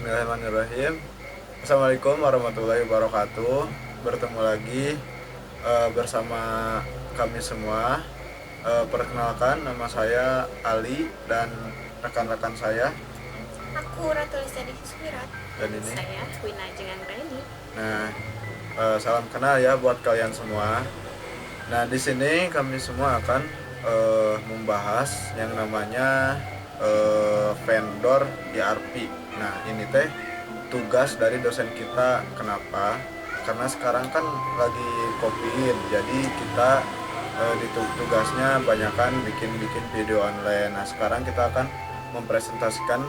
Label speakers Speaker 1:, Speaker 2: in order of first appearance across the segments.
Speaker 1: Bismillahirrahmanirrahim. Assalamualaikum warahmatullahi wabarakatuh. Bertemu lagi bersama kami semua. Perkenalkan, nama saya Ali dan rekan-rekan saya.
Speaker 2: Aku Ratu Lestari Sumirat.
Speaker 1: Dan ini
Speaker 2: Saya Wina Jengang Reni.
Speaker 1: Nah, salam kenal ya buat kalian semua. Nah, di sini kami semua akan membahas yang namanya vendor ERP. Nah, ini teh tugas dari dosen kita. Kenapa? Karena sekarang kan lagi COVID, jadi kita tugasnya banyakan bikin video online. Nah, sekarang kita akan mempresentasikan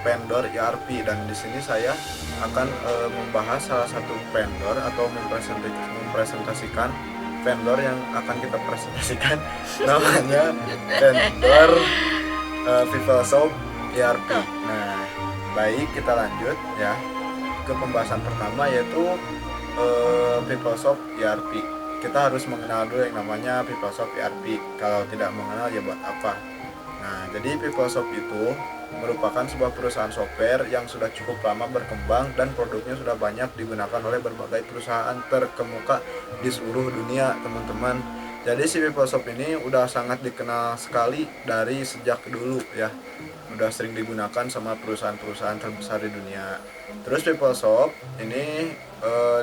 Speaker 1: vendor ERP, dan di sini saya akan membahas salah satu vendor atau mempresentasikan vendor yang akan kita presentasikan namanya vendor PeopleSoft ERP. Nah, baik, kita lanjut ya ke pembahasan pertama, yaitu PeopleSoft ERP. Kita harus mengenal dulu yang namanya PeopleSoft ERP. Kalau tidak mengenal ya buat apa? Nah, jadi PeopleSoft itu merupakan sebuah perusahaan software yang sudah cukup lama berkembang dan produknya sudah banyak digunakan oleh berbagai perusahaan terkemuka di seluruh dunia, teman-teman. Jadi si PeopleSoft ini udah sangat dikenal sekali dari sejak dulu ya. Udah sering digunakan sama perusahaan-perusahaan terbesar di dunia. Terus PeopleSoft ini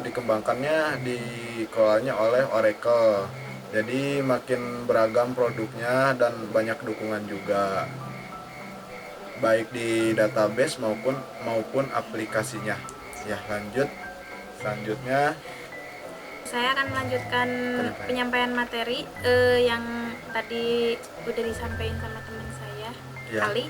Speaker 1: dikembangkannya, dikelolanya oleh Oracle. Jadi makin beragam produknya dan banyak dukungan juga, baik di database maupun aplikasinya. Ya, selanjutnya
Speaker 2: Saya akan melanjutkan penyampaian materi yang tadi udah disampaikan sama teman saya,
Speaker 1: Ya.
Speaker 2: Ali.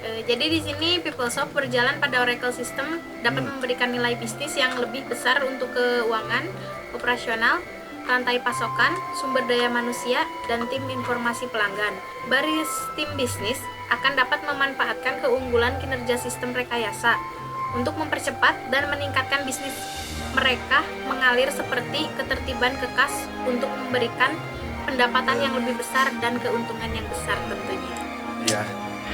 Speaker 2: Jadi di sini PeopleSoft berjalan pada Oracle System, dapat memberikan nilai bisnis yang lebih besar untuk keuangan, operasional, rantai pasokan, sumber daya manusia, dan tim informasi pelanggan. Baris tim bisnis akan dapat memanfaatkan keunggulan kinerja sistem rekayasa untuk mempercepat dan meningkatkan bisnis mereka mengalir seperti ketertiban kekas untuk memberikan pendapatan yang lebih besar dan keuntungan yang besar tentunya.
Speaker 1: Ya,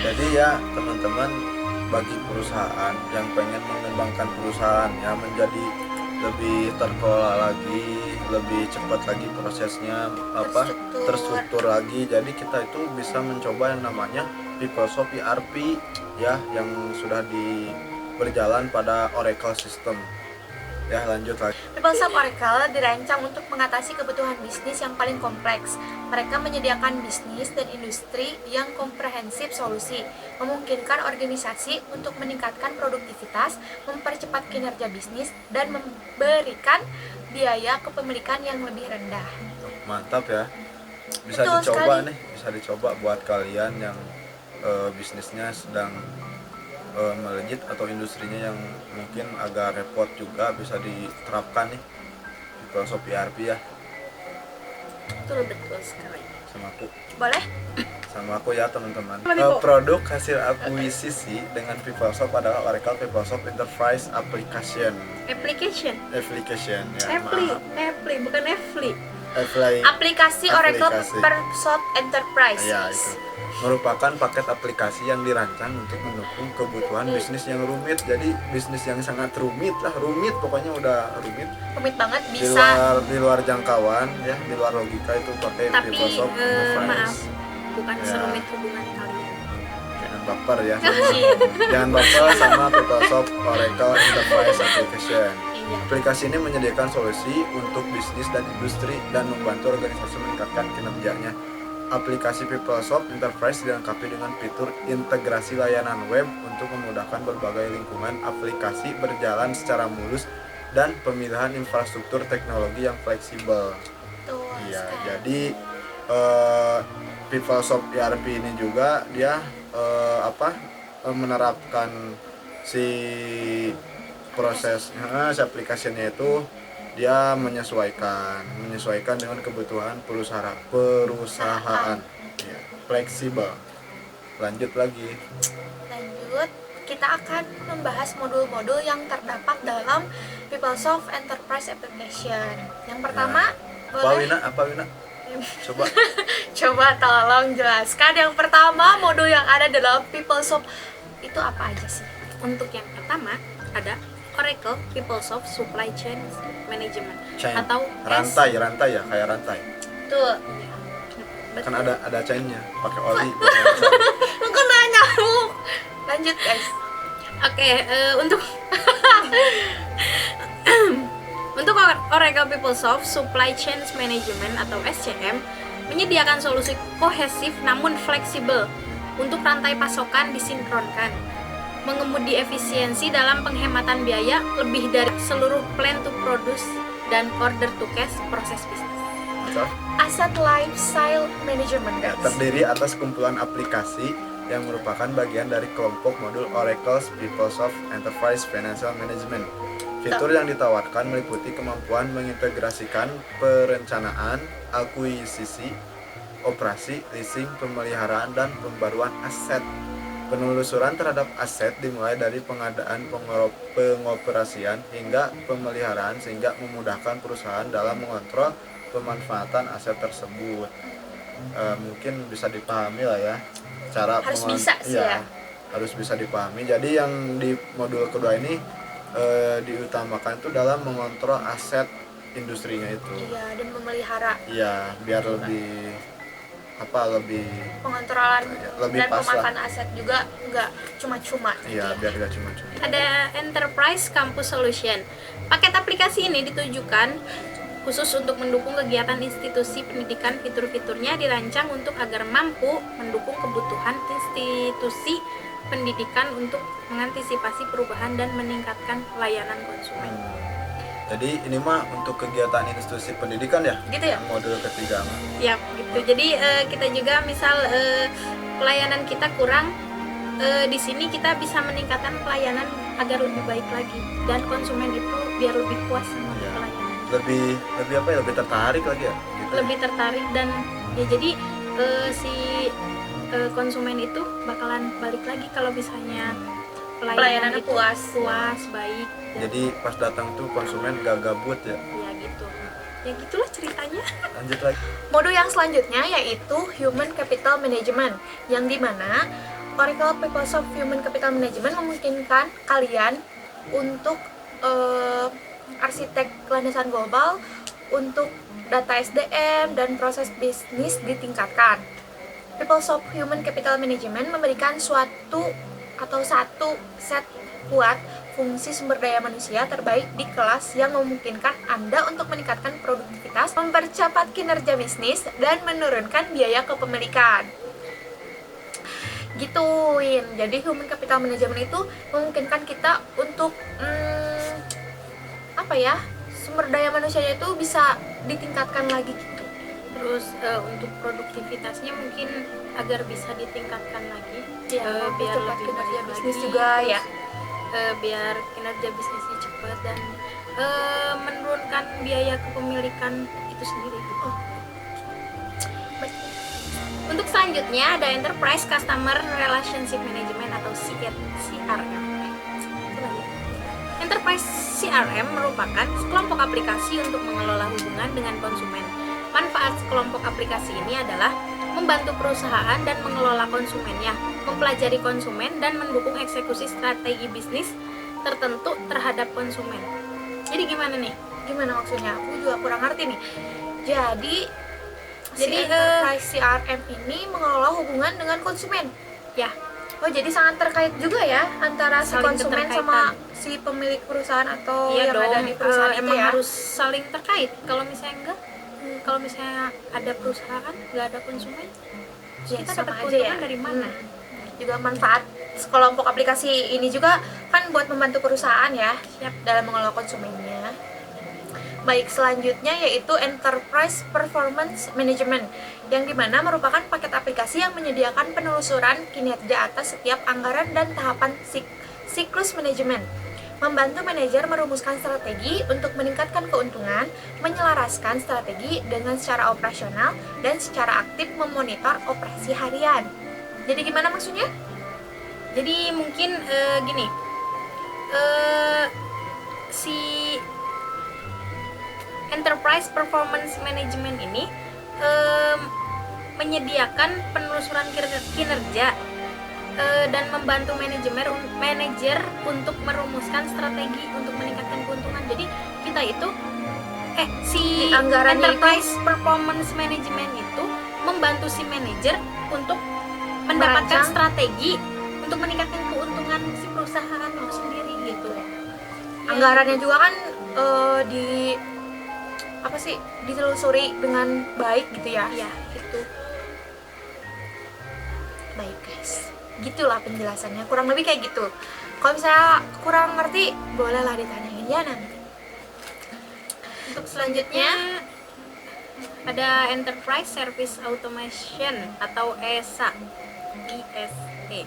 Speaker 1: jadi ya teman-teman, bagi perusahaan yang pengen mengembangkan perusahaan ya menjadi lebih terkelola lagi, lebih cepat lagi prosesnya, terstruktur lagi. Jadi kita itu bisa mencoba yang namanya PeopleSoft ERP ya, yang sudah berjalan pada Oracle System. Ya, lanjut lagi.
Speaker 2: PeopleSoft Oracle dirancang untuk mengatasi kebutuhan bisnis yang paling kompleks. Mereka menyediakan bisnis dan industri yang komprehensif solusi, memungkinkan organisasi untuk meningkatkan produktivitas, mempercepat kinerja bisnis, dan memberikan biaya kepemilikan yang lebih rendah.
Speaker 1: Mantap ya. Bisa
Speaker 2: Betul
Speaker 1: dicoba
Speaker 2: sekali.
Speaker 1: nih, bisa dicoba buat kalian yang bisnisnya sedang melejit atau industrinya yang mungkin agak repot juga, bisa diterapkan nih PeopleSoft ERP ya.
Speaker 2: Betul sekali.
Speaker 1: Sama aku.
Speaker 2: Boleh?
Speaker 1: Sama aku ya teman-teman.
Speaker 2: Lebih, Bu.
Speaker 1: Produk hasil akuisisi dengan PeopleSoft adalah Oracle PeopleSoft Enterprise Application ya.
Speaker 2: Bukan
Speaker 1: Aplikasi.
Speaker 2: aplikasi Oracle PeopleSoft Enterprise.
Speaker 1: Ya, itu merupakan paket aplikasi yang dirancang untuk mendukung kebutuhan bisnis yang rumit. Jadi bisnis yang sangat rumit pokoknya udah rumit
Speaker 2: banget,
Speaker 1: di
Speaker 2: bisa
Speaker 1: luar jangkauan ya, di luar logika itu pakai
Speaker 2: tapi
Speaker 1: PeopleSoft Enterprise.
Speaker 2: maaf, bukan
Speaker 1: Ya.
Speaker 2: serumit hubungan kalian.
Speaker 1: Jangan baper ya jangan baper sama PeopleSoft Oracle Enterprise Application.
Speaker 2: Iya.
Speaker 1: Aplikasi ini menyediakan solusi untuk bisnis dan industri dan membantu organisasi meningkatkan kinerjanya. Aplikasi PeopleSoft Enterprise dilengkapi dengan fitur integrasi layanan web untuk memudahkan berbagai lingkungan aplikasi berjalan secara mulus dan pemilihan infrastruktur teknologi yang fleksibel.
Speaker 2: Tuh,
Speaker 1: Iya,
Speaker 2: sekali.
Speaker 1: jadi PeopleSoft ERP ini juga dia menerapkan si si aplikasinya itu, dia menyesuaikan dengan kebutuhan perusahaan. Ya, fleksibel. Lanjut,
Speaker 2: kita akan membahas modul-modul yang terdapat dalam PeopleSoft Enterprise Application. Yang pertama,
Speaker 1: Apa Wina?
Speaker 2: Coba tolong jelaskan yang pertama modul yang ada dalam PeopleSoft itu apa aja sih? Untuk yang pertama ada Oracle PeopleSoft Supply Chain Management
Speaker 1: Chain.
Speaker 2: atau
Speaker 1: rantai ya, kayak rantai.
Speaker 3: Tuh.
Speaker 1: Kan ada chainnya, pakai oli.
Speaker 3: Lu kan nanya lu. Lanjut guys.
Speaker 2: Oke, untuk untuk Oracle PeopleSoft Supply Chain Management atau SCM menyediakan solusi kohesif namun fleksibel untuk rantai pasokan disinkronkan, mengemudi efisiensi dalam penghematan biaya lebih dari seluruh plan to produce dan order to cash proses bisnis.
Speaker 3: Asset Lifecycle Management
Speaker 1: Ya,
Speaker 3: guys.
Speaker 1: terdiri atas kumpulan aplikasi yang merupakan bagian dari kelompok modul Oracle PeopleSoft Enterprise Financial Management. Fitur yang ditawarkan meliputi kemampuan mengintegrasikan perencanaan, akuisisi, operasi, leasing, pemeliharaan, dan pembaruan aset. Penelusuran terhadap aset dimulai dari pengadaan, pengoperasian, hingga pemeliharaan sehingga memudahkan perusahaan dalam mengontrol pemanfaatan aset tersebut. Mungkin bisa dipahami lah ya cara
Speaker 3: Harus bisa sih ya.
Speaker 1: harus bisa dipahami. Jadi yang di modul kedua ini diutamakan itu dalam mengontrol aset industrinya itu.
Speaker 3: Iya, dan memelihara
Speaker 1: Iya, biar lebih
Speaker 3: pengontrolan
Speaker 1: lebih
Speaker 3: dan
Speaker 1: pas lah.
Speaker 3: pemanfaatan aset juga nggak cuma-cuma gitu
Speaker 1: Iya,
Speaker 3: ya.
Speaker 1: biar gak cuma-cuma.
Speaker 2: Ada Enterprise Campus Solution. Paket aplikasi ini ditujukan khusus untuk mendukung kegiatan institusi pendidikan. Fitur-fiturnya dirancang untuk agar mampu mendukung kebutuhan institusi pendidikan untuk mengantisipasi perubahan dan meningkatkan layanan konsumen.
Speaker 1: Jadi ini mah untuk kegiatan institusi pendidikan ya?
Speaker 3: Gitu ya?
Speaker 1: Modul ketiga mah.
Speaker 2: Ya, gitu. Jadi kita juga misal pelayanan kita kurang, di sini kita bisa meningkatkan pelayanan agar lebih baik lagi dan konsumen itu biar lebih puas sama
Speaker 1: Iya.
Speaker 2: pelayanan.
Speaker 1: Lebih tertarik lagi ya? Gitu.
Speaker 2: Lebih tertarik dan ya jadi si konsumen itu bakalan balik lagi kalau misalnya
Speaker 3: Pelayanannya
Speaker 2: itu
Speaker 3: puas.
Speaker 2: baik.
Speaker 1: Jadi pas datang tuh konsumen gak gabut ya?
Speaker 2: Ya gitu. Ya gitulah ceritanya.
Speaker 1: Lanjut lagi.
Speaker 3: Modul yang selanjutnya yaitu Human Capital Management, yang dimana Oracle PeopleSoft Human Capital Management memungkinkan kalian untuk arsitek landasan global untuk data SDM dan proses bisnis ditingkatkan. PeopleSoft Human Capital Management memberikan satu set kuat fungsi sumber daya manusia terbaik di kelas yang memungkinkan Anda untuk meningkatkan produktivitas, mempercepat kinerja bisnis, dan menurunkan biaya kepemilikan. Gituin. Jadi Human Capital Management itu memungkinkan kita untuk sumber daya manusianya itu bisa ditingkatkan lagi gitu.
Speaker 2: Terus untuk produktivitasnya mungkin agar bisa ditingkatkan lagi,
Speaker 3: Ya,
Speaker 2: biar
Speaker 3: mempercepat
Speaker 2: lebih
Speaker 3: kinerja
Speaker 2: baik
Speaker 3: bisnis
Speaker 2: lagi,
Speaker 3: juga ya.
Speaker 2: biar kinerja bisnisnya cepat dan menurunkan biaya kepemilikan itu sendiri.
Speaker 3: Baik.
Speaker 2: Untuk selanjutnya ada Enterprise Customer Relationship Management atau CRM. Enterprise CRM merupakan sekelompok aplikasi untuk mengelola hubungan dengan konsumen. Manfaat sekelompok aplikasi ini adalah membantu perusahaan dan mengelola konsumennya, mempelajari konsumen dan mendukung eksekusi strategi bisnis tertentu terhadap konsumen. Jadi gimana nih?
Speaker 3: Gimana maksudnya? Aku juga kurang ngerti nih. Jadi
Speaker 2: Jadi,
Speaker 3: Enterprise CRM ini mengelola hubungan dengan konsumen.
Speaker 2: Ya,
Speaker 3: Oh, jadi sangat terkait juga ya antara si
Speaker 2: Saling
Speaker 3: konsumen
Speaker 2: keterkaitan.
Speaker 3: sama si pemilik perusahaan atau
Speaker 2: iya
Speaker 3: yang
Speaker 2: dong.
Speaker 3: ada di perusahaan itu
Speaker 2: Emang
Speaker 3: ya.
Speaker 2: harus saling terkait. Kalau misalnya enggak, kalau misalnya ada perusahaan nggak ada konsumen,
Speaker 3: Ya,
Speaker 2: kita
Speaker 3: sama
Speaker 2: dapat
Speaker 3: aja ya.
Speaker 2: keuntungan dari mana?
Speaker 3: Juga manfaat sekelompok aplikasi ini juga kan buat membantu perusahaan ya
Speaker 2: Siap.
Speaker 3: dalam mengelola konsumennya. Baik, selanjutnya yaitu Enterprise Performance Management, yang dimana merupakan paket aplikasi yang menyediakan penelusuran kinerja atas setiap anggaran dan tahapan siklus manajemen, membantu manajer merumuskan strategi untuk meningkatkan keuntungan, menyelaraskan strategi dengan secara operasional, dan secara aktif memonitor operasi harian. Jadi gimana maksudnya?
Speaker 2: Jadi mungkin gini, si Enterprise Performance Management ini menyediakan penelusuran kinerja dan membantu manajer untuk merumuskan strategi untuk meningkatkan keuntungan. Jadi kita itu si
Speaker 3: Anggarannya
Speaker 2: enterprise performance management itu membantu si manajer untuk mendapatkan
Speaker 3: Merancang.
Speaker 2: strategi untuk meningkatkan keuntungan si perusahaan itu sendiri gitu.
Speaker 3: Anggarannya juga kan di apa sih, ditelusuri dengan baik gitu ya.
Speaker 2: Ya gitu.
Speaker 3: Baik guys, gitulah penjelasannya, kurang lebih kayak gitu. Kalau misalnya kurang ngerti, bolehlah ditanyain ya nanti.
Speaker 2: Untuk selanjutnya ada Enterprise Service Automation atau ESA. ISE.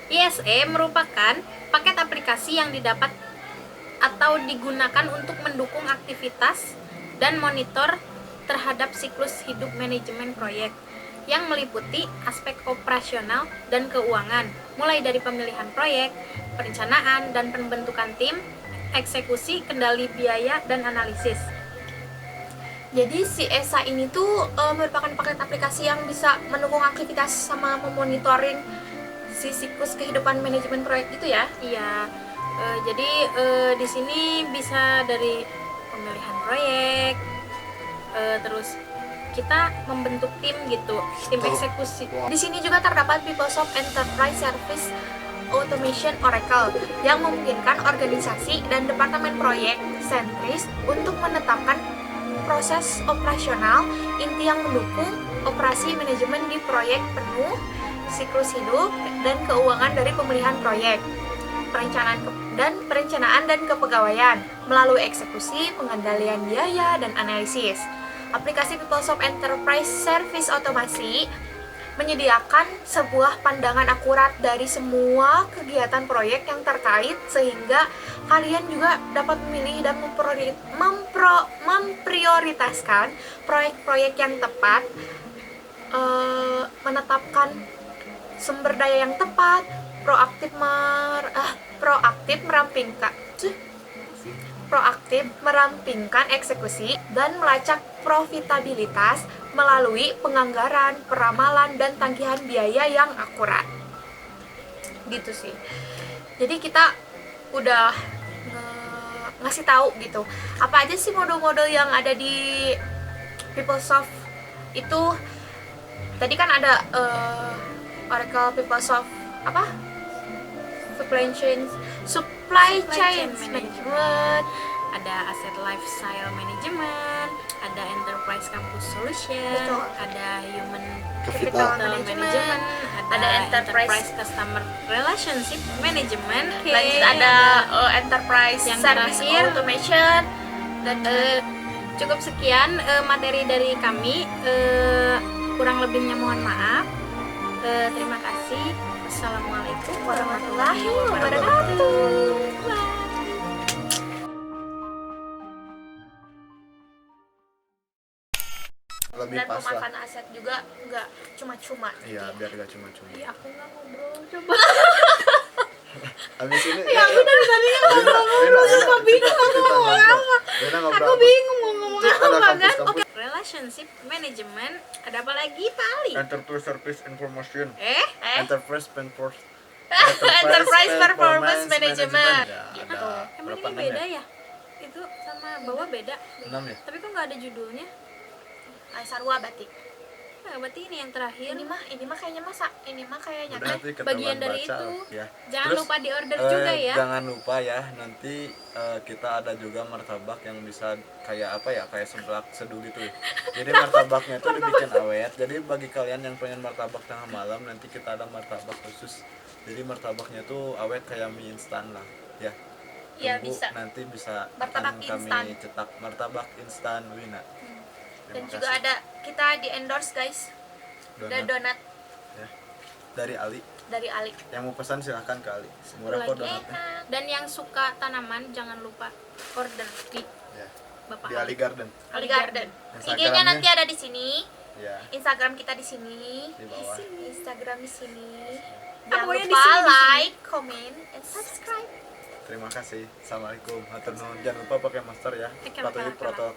Speaker 2: ISE merupakan paket aplikasi yang didapat atau digunakan untuk mendukung aktivitas dan monitor terhadap siklus hidup manajemen proyek yang meliputi aspek operasional dan keuangan, mulai dari pemilihan proyek, perencanaan dan pembentukan tim, eksekusi, kendali biaya, dan analisis.
Speaker 3: Jadi si ESA ini tuh merupakan paket aplikasi yang bisa mendukung aktivitas sama memonitoring si siklus kehidupan manajemen proyek gitu ya.
Speaker 2: Iya, jadi di sini bisa dari pemilihan proyek, terus kita membentuk tim gitu, tim eksekusi.
Speaker 3: Di sini juga terdapat PeopleSoft Enterprise Service Automation Oracle yang memungkinkan organisasi dan departemen proyek sentris untuk menetapkan proses operasional inti yang mendukung operasi manajemen di proyek penuh, siklus hidup, dan keuangan dari pemilihan proyek, perencanaan dan kepegawaian melalui eksekusi, pengendalian biaya, dan analisis. Aplikasi PeopleSoft Enterprise Service Automasi menyediakan sebuah pandangan akurat dari semua kegiatan proyek yang terkait, sehingga kalian juga dapat memilih dan memprioritaskan proyek-proyek yang tepat, menetapkan sumber daya yang tepat, proaktif merampingkan eksekusi, dan melacak profitabilitas melalui penganggaran, peramalan, dan tagihan biaya yang akurat. Gitu sih. Jadi kita udah ngasih tahu gitu apa aja sih model-model yang ada di PeopleSoft itu. Tadi kan ada Oracle PeopleSoft apa? Supply chain management,
Speaker 2: ada Asset Lifecycle Management, ada Enterprise Campus Solution,
Speaker 3: Betul.
Speaker 2: ada Human
Speaker 3: Capital
Speaker 2: Management,
Speaker 3: Management,
Speaker 2: ada
Speaker 3: Enterprise
Speaker 2: Customer Relationship Management,
Speaker 3: lanjut ada Enterprise
Speaker 2: yang
Speaker 3: Service
Speaker 2: terakhir.
Speaker 3: Automation, dan
Speaker 2: Cukup sekian materi dari kami. Kurang lebihnya mohon maaf. Terima kasih. Wassalamualaikum
Speaker 3: warahmatullahi wabarakatuh.
Speaker 1: Lebih
Speaker 3: Dan
Speaker 1: pas lah.
Speaker 3: pemanfaatan aset juga nggak cuma-cuma.
Speaker 1: Iya, biar gak cuma-cuma.
Speaker 2: Iya, aku nggak ngobrol. Coba.
Speaker 1: Abis ini
Speaker 2: Ya aku dari tadi ngobrol, aku bingung mau ngomong apa. Aku bingung mau ngomong apa kan? Oke. Relationship Management, ada apa lagi Pak Ali?
Speaker 1: Enterprise Service Information.
Speaker 3: Enterprise
Speaker 1: Enterprise
Speaker 3: Performance Management.
Speaker 1: Ya,
Speaker 3: Gitu.
Speaker 1: ada
Speaker 2: Emang
Speaker 1: berapa
Speaker 2: ini
Speaker 1: enam
Speaker 2: beda
Speaker 1: ya?
Speaker 2: ya? Itu sama bawah beda.
Speaker 1: 6 ya?
Speaker 2: Tapi kok nggak ada judulnya?
Speaker 3: Sarwa batik.
Speaker 2: Nah, berarti ini yang terakhir.
Speaker 3: Ini mah kayaknya
Speaker 1: Udah nanti ketahuan
Speaker 2: bagian dari
Speaker 1: baca,
Speaker 2: itu.
Speaker 1: ya.
Speaker 2: Jangan
Speaker 1: Terus,
Speaker 2: lupa di order juga ya.
Speaker 1: Jangan lupa ya, nanti kita ada juga martabak yang bisa kayak apa ya, kayak seblak seduh gitu. Jadi martabaknya itu dibikin awet. Jadi bagi kalian yang pengen martabak tengah malam, nanti kita ada martabak khusus. Jadi martabaknya tuh awet kayak mie instan lah, ya.
Speaker 3: Iya,
Speaker 1: Tunggu,
Speaker 3: bisa.
Speaker 1: nanti bisa
Speaker 3: Martabak
Speaker 1: akan kami
Speaker 3: instan.
Speaker 1: cetak martabak instan Wina.
Speaker 3: Dan
Speaker 1: Terima
Speaker 3: juga
Speaker 1: kasih.
Speaker 3: ada kita di endorse guys. Ada donat
Speaker 1: Ya. Dari Ali.
Speaker 3: dari Ali.
Speaker 1: Yang mau pesan silahkan ke Ali. Murah kok
Speaker 3: Lagi
Speaker 1: donatnya.
Speaker 3: enak.
Speaker 2: Dan yang suka tanaman jangan lupa order di
Speaker 1: Ya.
Speaker 2: Bapak
Speaker 1: Di Ali Garden.
Speaker 3: Ali Garden.
Speaker 1: Instagramnya.
Speaker 3: IG-nya nanti ada di sini.
Speaker 1: Ya,
Speaker 3: Instagram kita di sini.
Speaker 1: di bawah.
Speaker 3: Instagram di sini.
Speaker 2: Ah,
Speaker 3: Jangan
Speaker 2: pokoknya
Speaker 3: lupa
Speaker 2: di sini, di sini.
Speaker 3: like, comment, and subscribe.
Speaker 1: Terima kasih. Assalamualaikum. Hatur nuhun. Jangan lupa pakai masker ya.
Speaker 2: Oke,
Speaker 1: Patuhi
Speaker 2: oke, oke.
Speaker 1: protokol